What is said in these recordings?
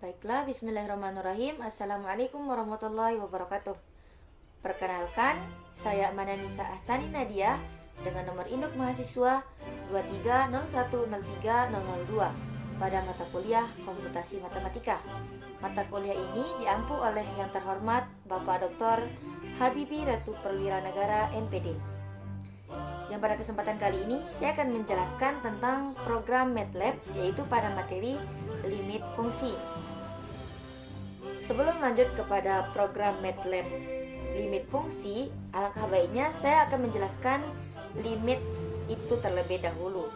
Baiklah, bismillahirrahmanirrahim. Assalamualaikum warahmatullahi wabarakatuh. Perkenalkan, saya Mananisa Ahsani Nadia dengan nomor induk mahasiswa 230103002 pada mata kuliah Komputasi Matematika. Mata kuliah ini diampu oleh yang terhormat Bapak Dr. Habibi Ratu Perwira Negara MPD. Yang pada kesempatan kali ini saya akan menjelaskan tentang program MATLAB, yaitu pada materi limit fungsi. Sebelum lanjut kepada program MATLAB limit fungsi, alangkah baiknya saya akan menjelaskan limit itu terlebih dahulu.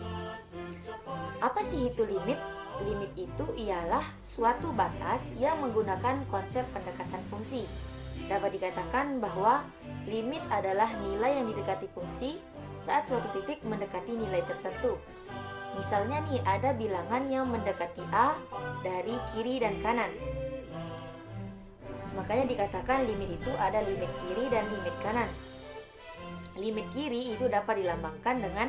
Apa sih itu limit? Limit itu ialah suatu batas yang menggunakan konsep pendekatan fungsi. Dapat dikatakan bahwa limit adalah nilai yang didekati fungsi saat suatu titik mendekati nilai tertentu. Misalnya nih, ada bilangan yang mendekati A dari kiri dan kanan. Makanya dikatakan limit itu ada limit kiri dan limit kanan. Limit kiri itu dapat dilambangkan dengan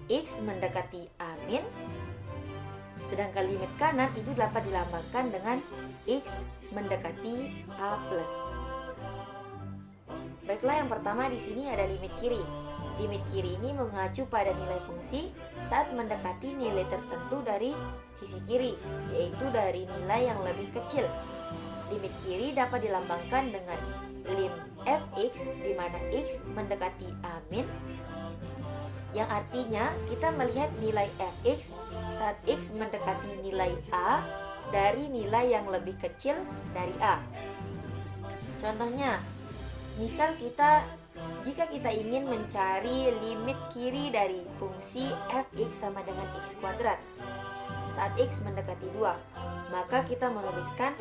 X mendekati A min, sedangkan limit kanan itu dapat dilambangkan dengan X mendekati A plus. Baiklah, yang pertama di sini ada limit kiri. Limit kiri ini mengacu pada nilai fungsi saat mendekati nilai tertentu dari sisi kiri, yaitu dari nilai yang lebih kecil. Limit kiri dapat dilambangkan dengan lim fx, di mana x mendekati a min, yang artinya kita melihat nilai fx saat x mendekati nilai a dari nilai yang lebih kecil dari a. Contohnya, misal jika kita ingin mencari limit kiri dari fungsi fx sama dengan x kuadrat saat x mendekati 2, maka kita menuliskan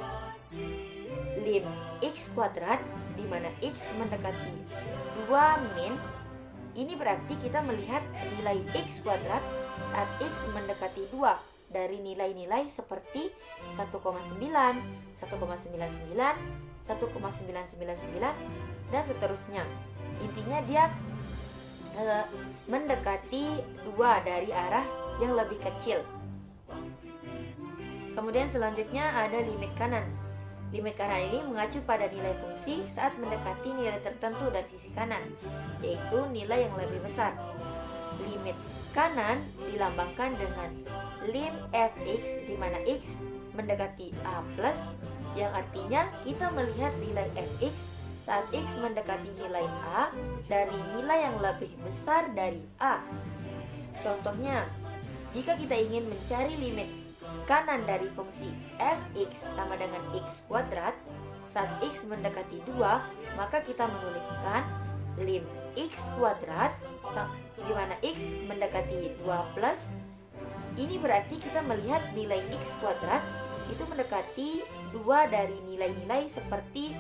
lim x kuadrat di mana x mendekati 2 min. Ini berarti kita melihat nilai x kuadrat saat x mendekati 2 dari nilai-nilai seperti 1,9, 1,99, 1,999 dan seterusnya. Intinya dia mendekati 2 dari arah yang lebih kecil. Kemudian selanjutnya ada limit kanan. Limit kanan ini mengacu pada nilai fungsi saat mendekati nilai tertentu dari sisi kanan, yaitu nilai yang lebih besar. Limit kanan dilambangkan dengan lim fx, di mana x mendekati a plus, yang artinya kita melihat nilai fx saat x mendekati nilai a dari nilai yang lebih besar dari a. Contohnya, jika kita ingin mencari limit kanan dari fungsi fx sama dengan x kuadrat saat x mendekati 2, maka kita menuliskan lim x kuadrat di mana x mendekati 2 plus. Ini berarti kita melihat nilai x kuadrat itu mendekati 2 dari nilai-nilai seperti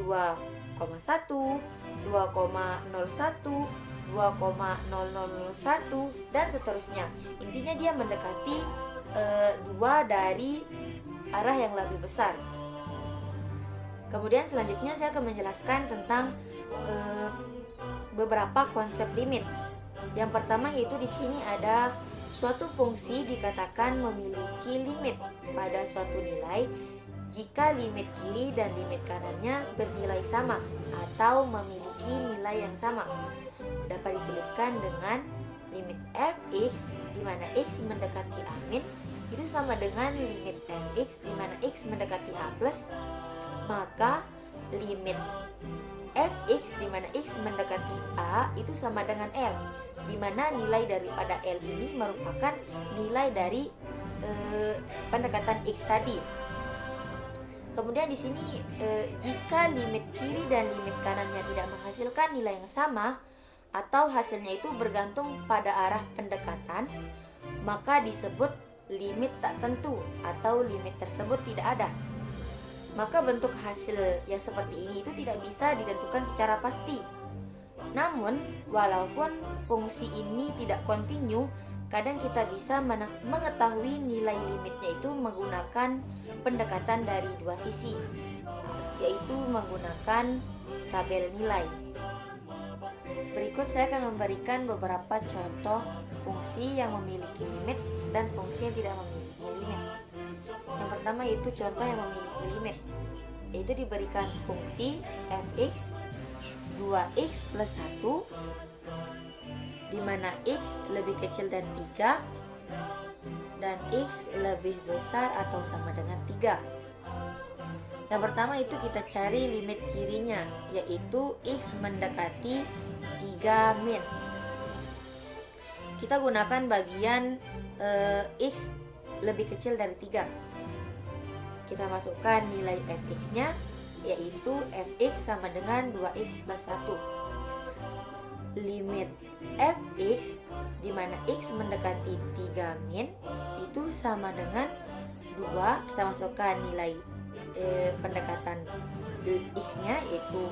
2,1, 2,01, 2,0001 dan seterusnya. Intinya dia mendekati 2 dari arah yang lebih besar. Kemudian selanjutnya saya akan menjelaskan tentang beberapa konsep limit. Yang pertama yaitu di sini ada suatu fungsi dikatakan memiliki limit pada suatu nilai jika limit kiri dan limit kanannya bernilai sama atau memiliki nilai yang sama. Dapat dituliskan dengan limit fx di mana x mendekati a min itu sama dengan limit fx di mana x mendekati a plus, maka limit fx di mana x mendekati a itu sama dengan L, di mana nilai daripada L ini merupakan nilai dari pendekatan x tadi. Kemudian di sini jika limit kiri dan limit kanannya tidak menghasilkan nilai yang sama atau hasilnya itu bergantung pada arah pendekatan, maka disebut limit tak tentu atau limit tersebut tidak ada. Maka bentuk hasil yang seperti ini itu tidak bisa ditentukan secara pasti. Namun, walaupun fungsi ini tidak kontinu, kadang kita bisa mengetahui nilai limitnya itu menggunakan pendekatan dari dua sisi, yaitu menggunakan tabel nilai. Berikut saya akan memberikan beberapa contoh fungsi yang memiliki limit dan fungsi yang tidak memiliki limit. Yang pertama pertama itu contoh yang memiliki limit, yaitu diberikan fungsi fx 2x plus 1 di mana x lebih kecil dari 3 dan x lebih besar atau sama dengan 3. Yang pertama itu kita cari limit kirinya, yaitu x mendekati 3 min. Kita gunakan bagian x lebih kecil dari 3. Kita masukkan nilai fx-nya, yaitu fx sama dengan 2x plus 1. Limit fx di mana x mendekati 3 min itu sama dengan 2. Kita masukkan nilai pendekatan x-nya, yaitu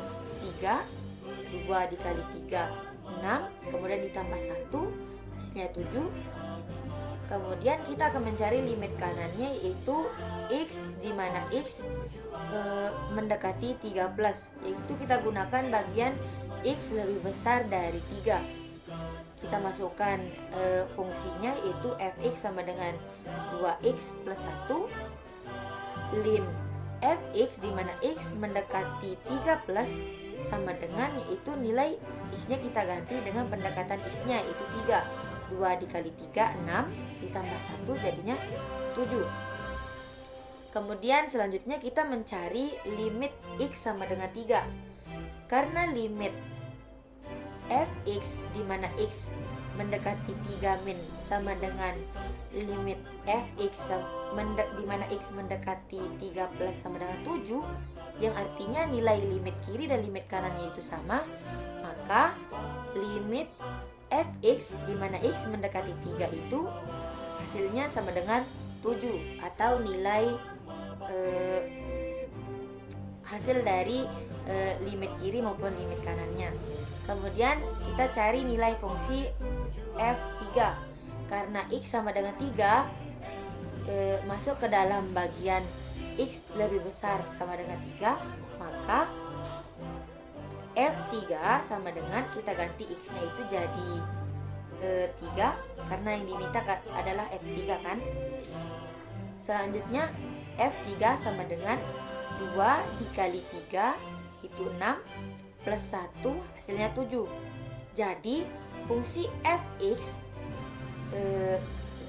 3. 2 dikali 3 6, kemudian ditambah 1 hasilnya 7. Kemudian kita akan mencari limit kanannya, yaitu x di mana x mendekati 3 plus, yaitu kita gunakan bagian x lebih besar dari 3. Kita masukkan fungsinya, yaitu fx sama dengan 2x plus 1. Lim fx di mana x mendekati 3 plus sama dengan, yaitu nilai x-nya kita ganti dengan pendekatan x-nya, yaitu 3. 2 dikali 3 6, ditambah 1 jadinya 7. Kemudian selanjutnya kita mencari limit x sama dengan 3. Karena limit fx di mana x mendekati 3 min sama dengan limit fx di mana x mendekati 3 plus sama dengan 7, yang artinya nilai limit kiri dan limit kanannya itu sama, maka limit fx di mana x mendekati 3 itu hasilnya sama dengan 7, atau nilai hasil dari limit kiri maupun limit kanannya. Kemudian kita cari nilai fungsi f3. Karena x sama dengan 3 masuk ke dalam bagian x lebih besar sama dengan 3, maka f3 sama dengan, kita ganti x-nya itu jadi 3 karena yang diminta adalah f3 kan. Selanjutnya f3 sama dengan 2 dikali 3 itu 6 plus 1 hasilnya 7. Jadi fungsi fx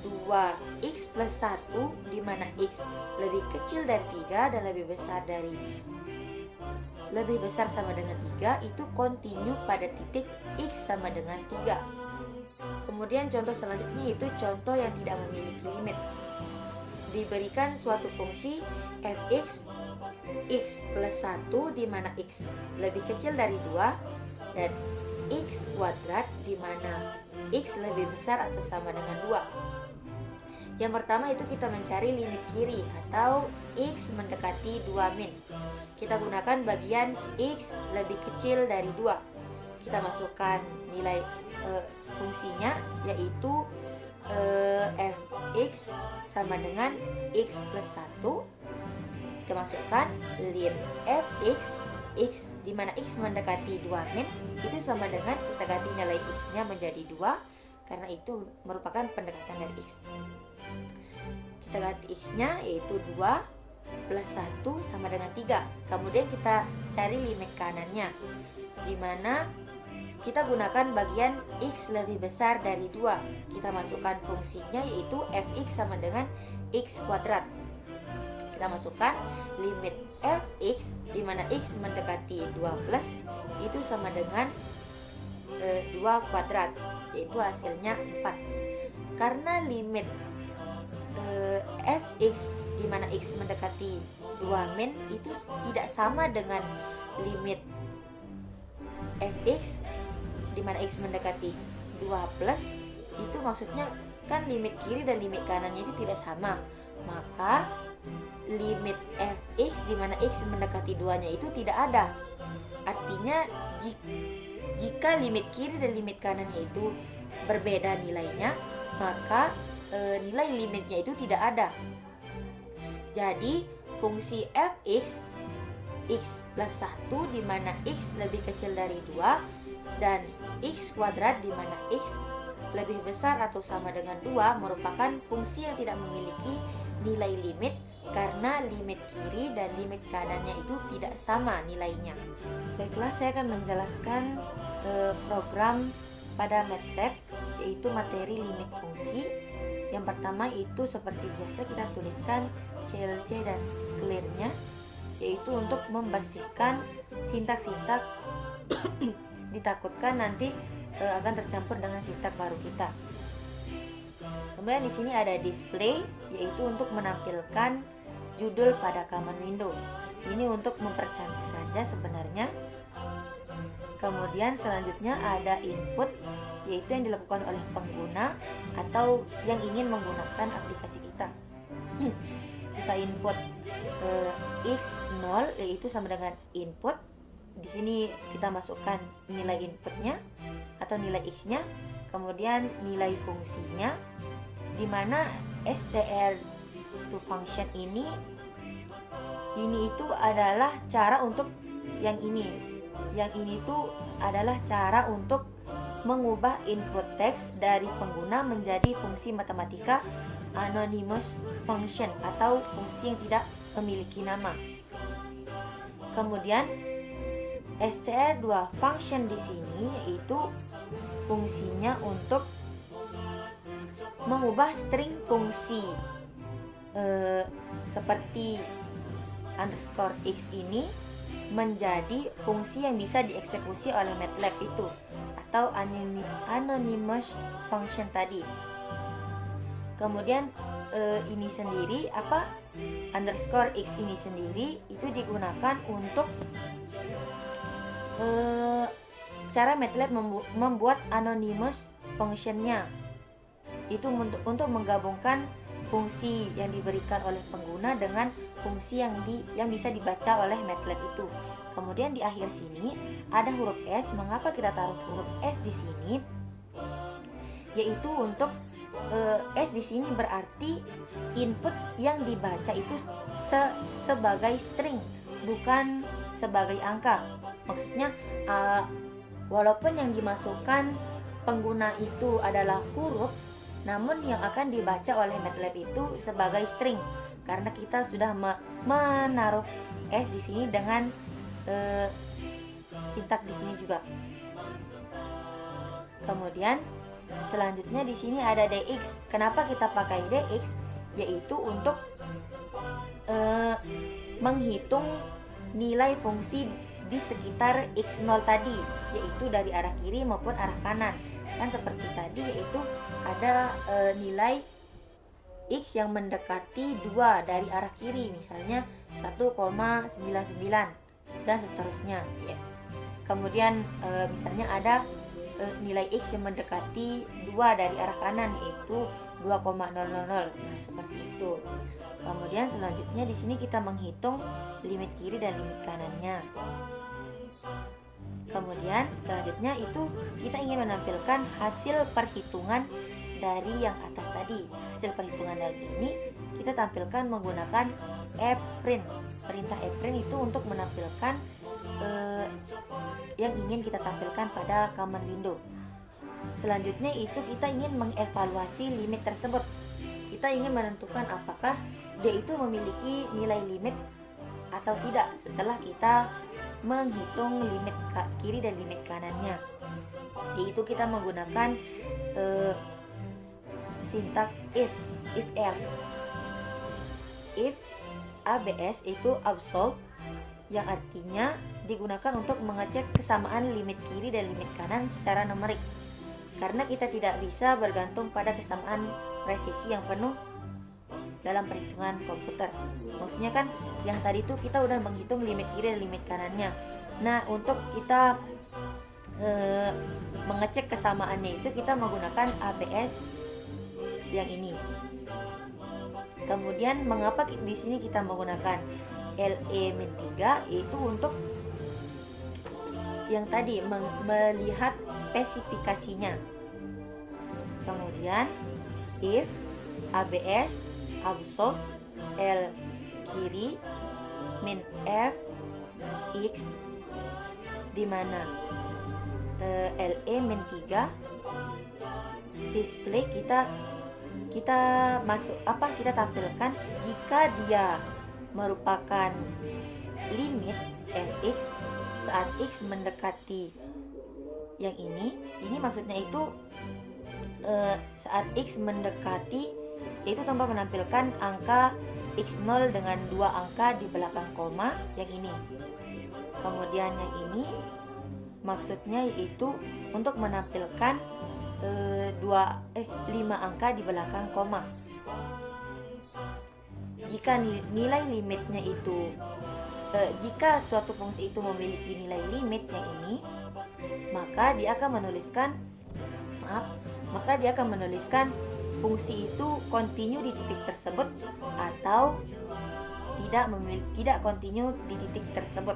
2x plus 1 di mana x lebih kecil dari 3 dan lebih besar sama dengan 3 itu kontinu pada titik x sama dengan 3. Kemudian contoh selanjutnya itu contoh yang tidak memiliki limit. Diberikan suatu fungsi fx x plus 1 di mana x lebih kecil dari 2 dan x kuadrat di mana x lebih besar atau sama dengan 2. Yang pertama itu kita mencari limit kiri atau x mendekati 2 min. Kita gunakan bagian x lebih kecil dari 2. Kita masukkan nilai fungsinya, yaitu fx sama dengan x plus 1. Kita masukkan lim fx x di mana x mendekati 2 min itu sama dengan, kita ganti nilai x-nya menjadi 2 karena itu merupakan pendekatan dari x. Kita ganti x-nya yaitu 2 plus 1 sama dengan 3. Kemudian kita cari limit kanannya, di mana kita gunakan bagian x lebih besar dari 2. Kita masukkan fungsinya, yaitu fx sama dengan x kuadrat. Kita masukkan limit fx di mana x mendekati 2 plus itu sama dengan 2 kuadrat, yaitu hasilnya 4. Karena limit fx di mana x mendekati 2 min itu tidak sama dengan limit fx di mana x mendekati 2 plus, itu maksudnya kan limit kiri dan limit kanannya itu tidak sama, maka limit fx di mana x mendekati 2-nya itu tidak ada. Artinya jika limit kiri dan limit kanannya itu berbeda nilainya, maka nilai limitnya itu tidak ada. Jadi fungsi fx x plus 1 di mana x lebih kecil dari 2 dan x kuadrat di mana x lebih besar atau sama dengan 2 merupakan fungsi yang tidak memiliki nilai limit karena limit kiri dan limit kanannya itu tidak sama nilainya. Baiklah, saya akan menjelaskan program pada MATLAB, yaitu materi limit fungsi. Yang pertama itu seperti biasa kita tuliskan CLC dan clear-nya, yaitu untuk membersihkan sintak-sintak ditakutkan nanti akan tercampur dengan sintak baru kita. Kemudian di sini ada display, yaitu untuk menampilkan judul pada command window. Ini untuk mempercantik saja sebenarnya. Kemudian selanjutnya ada input, yaitu yang dilakukan oleh pengguna atau yang ingin menggunakan aplikasi kita. Kita input x0, yaitu sama dengan input. Di sini kita masukkan nilai inputnya atau nilai x-nya, kemudian nilai fungsinya, di mana str to function ini itu adalah cara untuk yang ini tuh adalah cara untuk mengubah input teks dari pengguna menjadi fungsi matematika anonymous function atau fungsi yang tidak memiliki nama. Kemudian str2 function di sini yaitu fungsinya untuk mengubah string fungsi seperti underscore x ini menjadi fungsi yang bisa dieksekusi oleh MATLAB itu atau anonymous function tadi. Kemudian ini sendiri underscore x ini sendiri itu digunakan untuk cara MATLAB membuat anonymous functionnya, itu untuk menggabungkan fungsi yang diberikan oleh pengguna dengan fungsi yang bisa dibaca oleh MATLAB itu. Kemudian di akhir sini ada huruf S. Mengapa kita taruh huruf S di sini? Yaitu untuk S di sini berarti input yang dibaca itu sebagai string, bukan sebagai angka. Maksudnya walaupun yang dimasukkan pengguna itu adalah huruf, namun yang akan dibaca oleh MATLAB itu sebagai string, karena kita sudah menaruh S di sini dengan sintak di sini juga. Kemudian selanjutnya di sini ada dx. Kenapa kita pakai dx? Yaitu untuk menghitung nilai fungsi di sekitar x0 tadi, yaitu dari arah kiri maupun arah kanan. Kan seperti tadi, yaitu ada nilai x yang mendekati 2 dari arah kiri, misalnya 1,99 dan seterusnya ya. Kemudian misalnya ada nilai x yang mendekati 2 dari arah kanan, yaitu 2,000. Nah, seperti itu. Kemudian selanjutnya di sini kita menghitung limit kiri dan limit kanannya. Kemudian selanjutnya itu kita ingin menampilkan hasil perhitungan dari yang atas tadi. Hasil perhitungan dari ini kita tampilkan menggunakan fprint. Perintah fprint itu untuk menampilkan yang ingin kita tampilkan pada command window. Selanjutnya itu kita ingin mengevaluasi limit tersebut. Kita ingin menentukan apakah dia itu memiliki nilai limit atau tidak setelah kita menghitung limit kiri dan limit kanannya. Yaitu kita menggunakan sintak if else. If ABS itu absolute, yang artinya digunakan untuk mengecek kesamaan limit kiri dan limit kanan secara numerik. Karena kita tidak bisa bergantung pada kesamaan presisi yang penuh dalam perhitungan komputer. Maksudnya kan yang tadi tuh kita udah menghitung limit kiri dan limit kanannya. Nah, untuk kita mengecek kesamaannya itu kita menggunakan ABS yang ini. Kemudian mengapa di sini kita menggunakan LE-3, yaitu untuk yang tadi melihat spesifikasinya. Kemudian if ABS absolute L kiri min F X, di mana LE min 3 display kita kita tampilkan jika dia merupakan limit fx saat x mendekati yang ini maksudnya itu saat x mendekati, yaitu tanpa menampilkan angka x0 dengan 2 angka di belakang koma yang ini. Kemudian yang ini maksudnya yaitu untuk menampilkan 5 angka di belakang koma. Jika nilai limitnya itu jika suatu fungsi itu memiliki nilai limit yang ini, maka dia akan menuliskan fungsi itu kontinu di titik tersebut atau tidak kontinu di titik tersebut.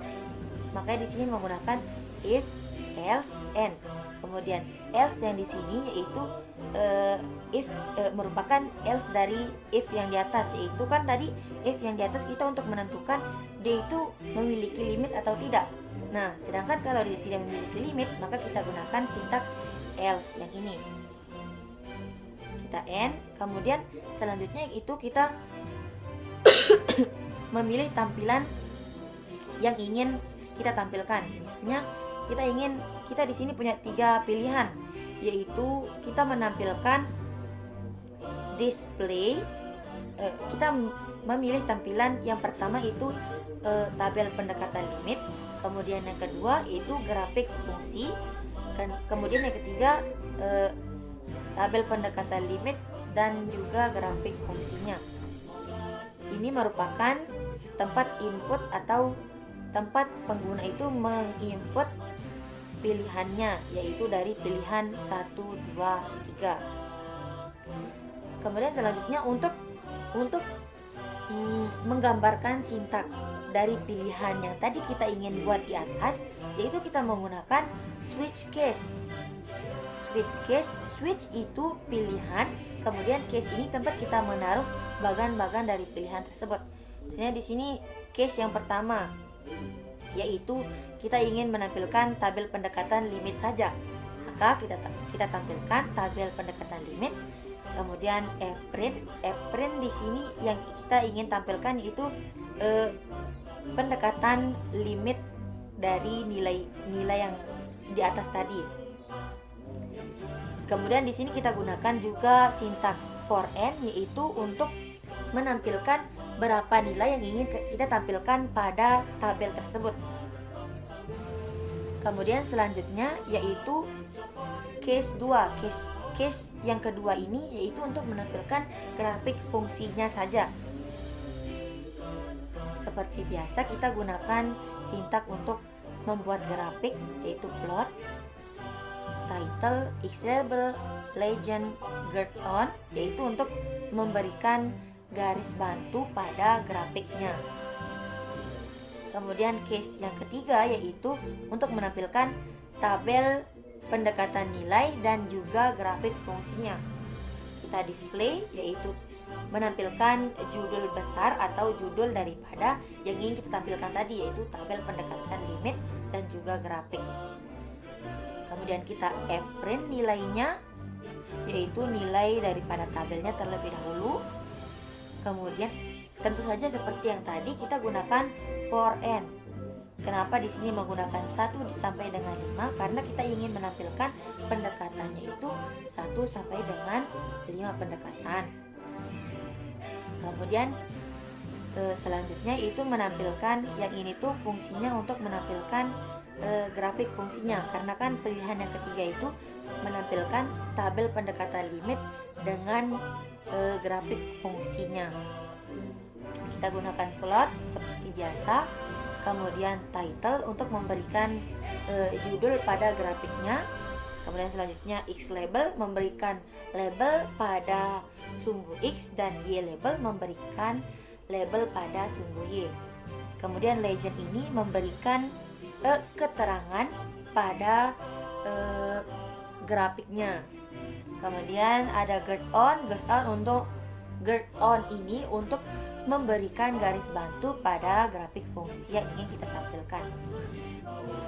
Makanya di sini menggunakan if, else, and. Kemudian else yang di sini yaitu if merupakan else dari if yang di atas, yaitu kan tadi if yang di atas kita untuk menentukan dia itu memiliki limit atau tidak. Nah, sedangkan kalau dia tidak memiliki limit, maka kita gunakan sintak else yang ini. Kita and, kemudian selanjutnya itu kita memilih tampilan yang ingin kita tampilkan. Misalnya kita di sini punya 3 pilihan, yaitu kita menampilkan display. Kita memilih tampilan yang pertama itu tabel pendekatan limit, kemudian yang kedua itu grafik fungsi, kemudian yang ketiga tabel pendekatan limit dan juga grafik fungsinya. Ini merupakan tempat input atau tempat pengguna itu menginput pilihannya, yaitu dari pilihan 1, 2, 3. Kemudian selanjutnya untuk menggambarkan sintak dari pilihan yang tadi kita ingin buat di atas, yaitu kita menggunakan switch case. Switch itu pilihan, kemudian case ini tempat kita menaruh bagan-bagan dari pilihan tersebut. Misalnya di sini case yang pertama, yaitu kita ingin menampilkan tabel pendekatan limit saja, maka kita tampilkan tabel pendekatan limit. Kemudian print di sini yang kita ingin tampilkan yaitu pendekatan limit dari nilai yang di atas tadi. Kemudian di sini kita gunakan juga sintak for n, yaitu untuk menampilkan berapa nilai yang ingin kita tampilkan pada tabel tersebut. Kemudian selanjutnya yaitu case 2. Case yang kedua ini yaitu untuk menampilkan grafik fungsinya saja. Seperti biasa kita gunakan sintak untuk membuat grafik, yaitu plot, title, x-label, legend, guard on, yaitu untuk memberikan garis bantu pada grafiknya. Kemudian case yang ketiga yaitu untuk menampilkan tabel pendekatan nilai dan juga grafik fungsinya. Kita display yaitu menampilkan judul besar atau judul daripada yang ingin kita tampilkan tadi, yaitu tabel pendekatan limit dan juga grafik. Kemudian kita print nilainya, yaitu nilai daripada tabelnya terlebih dahulu. Kemudian tentu saja seperti yang tadi kita gunakan for n. Kenapa di sini menggunakan 1 sampai dengan 5? Karena kita ingin menampilkan pendekatannya itu 1 sampai dengan 5 pendekatan. Kemudian selanjutnya itu menampilkan yang ini tuh fungsinya untuk menampilkan grafik fungsinya, karena kan pilihan yang ketiga itu menampilkan tabel pendekatan limit dengan grafik fungsinya. Kita gunakan plot seperti biasa, kemudian title untuk memberikan judul pada grafiknya, kemudian selanjutnya x label memberikan label pada sumbu x dan y label memberikan label pada sumbu y. Kemudian legend ini memberikan keterangan pada grafiknya. Kemudian ada guard on ini untuk memberikan garis bantu pada grafik fungsi yang ingin kita tampilkan.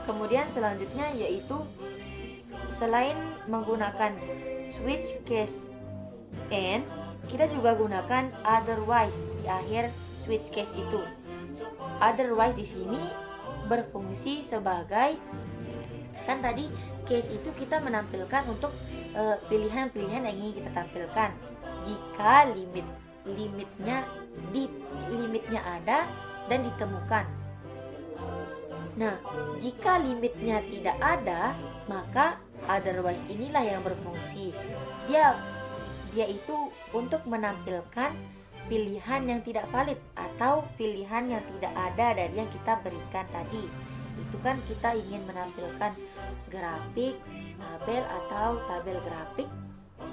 Kemudian selanjutnya yaitu selain menggunakan switch case and, kita juga gunakan otherwise di akhir switch case itu. Otherwise di sini berfungsi sebagai, kan tadi case itu kita menampilkan untuk pilihan-pilihan yang ingin kita tampilkan. Jika limitnya ada dan ditemukan. Nah, jika limitnya tidak ada, maka otherwise inilah yang berfungsi. Dia itu untuk menampilkan pilihan yang tidak valid atau pilihan yang tidak ada dari yang kita berikan tadi. Itu kan kita ingin menampilkan grafik, tabel atau tabel grafik.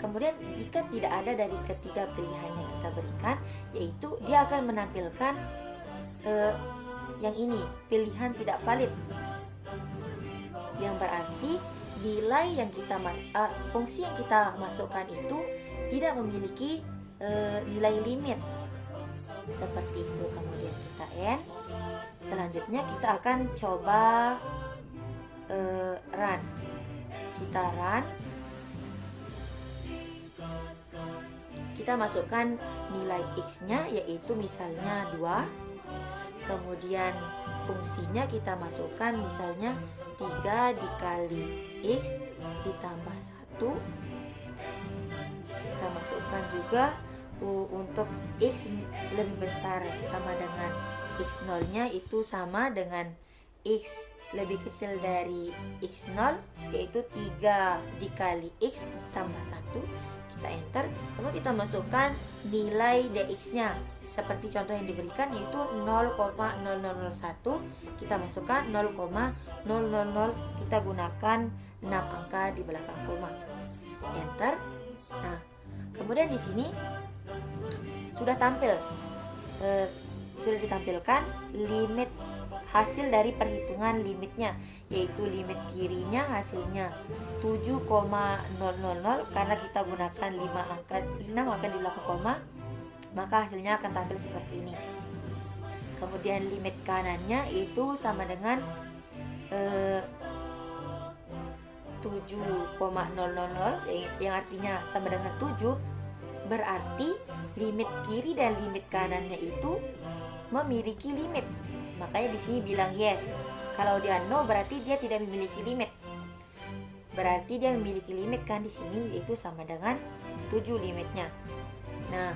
Kemudian jika tidak ada dari ketiga pilihan yang kita berikan, yaitu dia akan menampilkan yang ini, pilihan tidak valid. Yang berarti nilai yang fungsi yang kita masukkan itu tidak memiliki nilai limit. Seperti itu. Kemudian kita end. Selanjutnya kita akan coba run. Kita run. Kita masukkan nilai x-nya, yaitu misalnya 2. Kemudian fungsinya kita masukkan misalnya 3 dikali x ditambah 1. Kita masukkan juga untuk x lebih besar sama dengan x0 nya itu sama dengan x lebih kecil dari x0, yaitu 3 dikali x tambah 1. Kita enter, kemudian kita masukkan nilai dx nya seperti contoh yang diberikan, yaitu 0,0001. Kita masukkan 0,000, kita gunakan 6 angka di belakang koma. Enter. Nah, kemudian di sini sudah ditampilkan limit hasil dari perhitungan limitnya, yaitu limit kirinya hasilnya 7,000 karena kita gunakan 6 angka di belakang koma, maka hasilnya akan tampil seperti ini. Kemudian limit kanannya itu sama dengan 7,000 yang artinya sama dengan 7. Berarti limit kiri dan limit kanannya itu memiliki limit. Makanya di sini bilang yes. Kalau dia no berarti dia tidak memiliki limit. Berarti dia memiliki limit kan di sini, yaitu sama dengan 7 limitnya. Nah,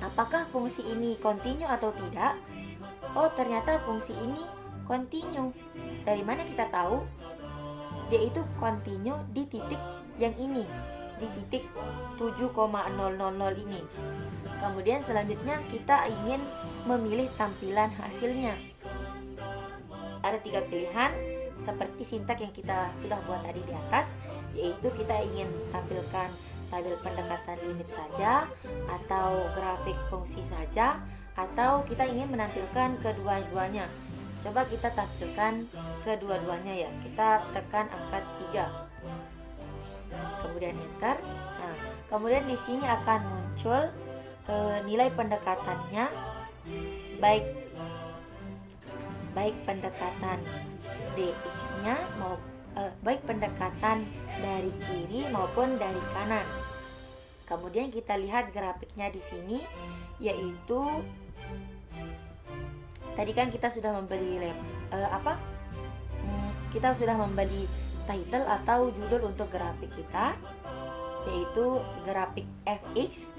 apakah fungsi ini continue atau tidak? Oh, ternyata fungsi ini continue. Dari mana kita tahu? Dia itu continue di titik yang ini, di titik 7,000 ini. Kemudian selanjutnya kita ingin memilih tampilan hasilnya. Ada 3 pilihan seperti sintak yang kita sudah buat tadi di atas, yaitu kita ingin tampilkan tabel pendekatan limit saja, atau grafik fungsi saja, atau kita ingin menampilkan kedua-duanya. Coba kita tampilkan kedua-duanya ya. Kita tekan angka 3. Kemudian enter. Nah, kemudian di sini akan muncul nilai pendekatannya, baik pendekatan dx-nya baik pendekatan dari kiri maupun dari kanan. Kemudian kita lihat grafiknya di sini, yaitu tadi kan kita sudah membeli kita sudah membeli title atau judul untuk grafik kita, yaitu grafik fx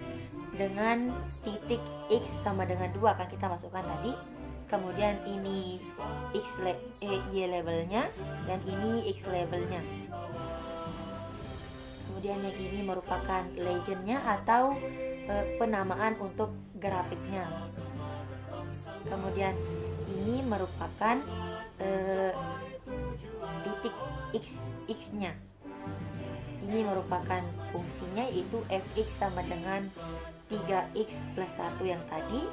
dengan titik x sama dengan 2 kan kita masukkan tadi. Kemudian ini y labelnya dan ini x labelnya. Kemudian yang ini merupakan legendnya atau penamaan untuk grafiknya. Kemudian ini merupakan titik x-nya. Ini merupakan fungsinya, yaitu fx sama dengan 3x plus 1 yang tadi.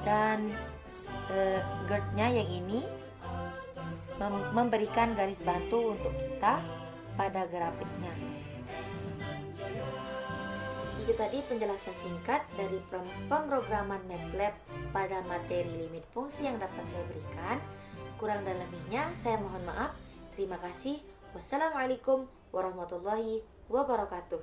Dan guard-nya yang ini memberikan garis bantu untuk kita pada grafiknya. Itu tadi penjelasan singkat dari pemrograman MATLAB pada materi limit fungsi yang dapat saya berikan. Kurang dan lebihnya saya mohon maaf. Terima kasih. Wassalamualaikum warahmatullahi wabarakatuh.